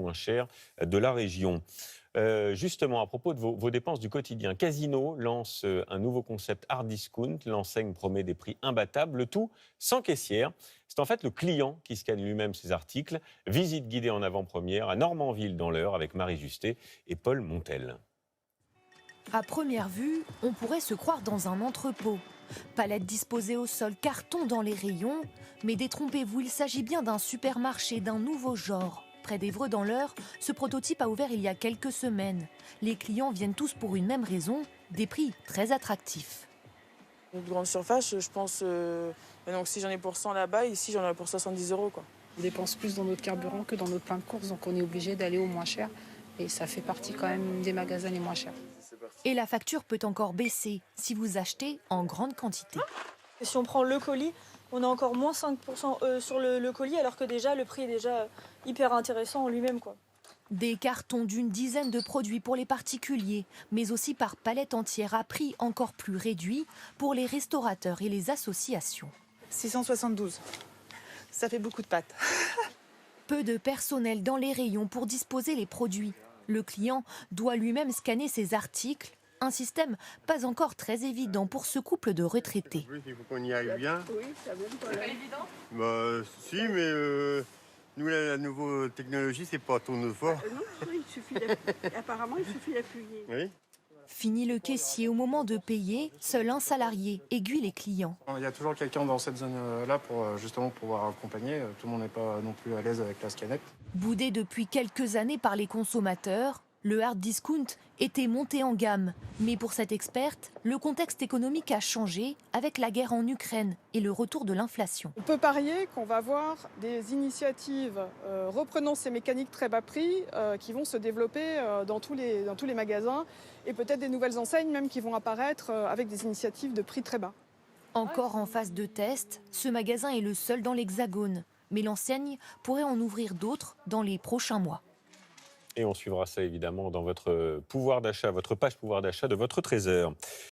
moins chers de la région. Justement, à propos de vos dépenses du quotidien, Casino lance un nouveau concept hard discount. L'enseigne promet des prix imbattables, le tout sans caissière. C'est en fait le client qui scanne lui-même ses articles. Visite guidée en avant-première à Normanville dans l'Eure avec Marie Justet et Paul Montel. À première vue, on pourrait se croire dans un entrepôt. Palettes disposées au sol, cartons dans les rayons. Mais détrompez-vous, il s'agit bien d'un supermarché d'un nouveau genre. Près d'Évreux dans l'Eure, ce prototype a ouvert il y a quelques semaines. Les clients viennent tous pour une même raison, des prix très attractifs. Une grande surface, je pense, donc si j'en ai pour 100 là-bas, ici j'en ai pour 70 euros, quoi. On dépense plus dans notre carburant que dans notre plein de courses, donc on est obligé d'aller au moins cher. Et ça fait partie quand même des magasins les moins chers. Et la facture peut encore baisser si vous achetez en grande quantité. Et si on prend le colis, on a encore moins 5% sur le colis, alors que déjà le prix est déjà hyper intéressant en lui-même, quoi. Des cartons d'une dizaine de produits pour les particuliers, mais aussi par palette entière à prix encore plus réduit pour les restaurateurs et les associations. 672. Ça fait beaucoup de pâtes. Peu de personnel dans les rayons pour disposer les produits. Le client doit lui-même scanner ses articles. Un système pas encore très évident pour ce couple de retraités. Oui, il faut qu'on y aille bien. Oui, ça même pas là. Bah, si, mais nous, la nouvelle technologie, c'est pas tout nos fort. Non, il suffit apparemment, il suffit d'appuyer. Oui. Fini le caissier au moment de payer, seul un salarié aiguille les clients. Il y a toujours quelqu'un dans cette zone-là pour justement pouvoir accompagner. Tout le monde n'est pas non plus à l'aise avec la scanette. Boudé depuis quelques années par les consommateurs, le hard discount était monté en gamme. Mais pour cette experte, le contexte économique a changé avec la guerre en Ukraine et le retour de l'inflation. On peut parier qu'on va voir des initiatives reprenant ces mécaniques très bas prix qui vont se développer dans tous les magasins et peut-être des nouvelles enseignes même qui vont apparaître avec des initiatives de prix très bas. Encore en phase de test, ce magasin est le seul dans l'Hexagone. Mais l'enseigne pourrait en ouvrir d'autres dans les prochains mois. Et on suivra ça évidemment dans votre pouvoir d'achat, votre page pouvoir d'achat de votre trésor.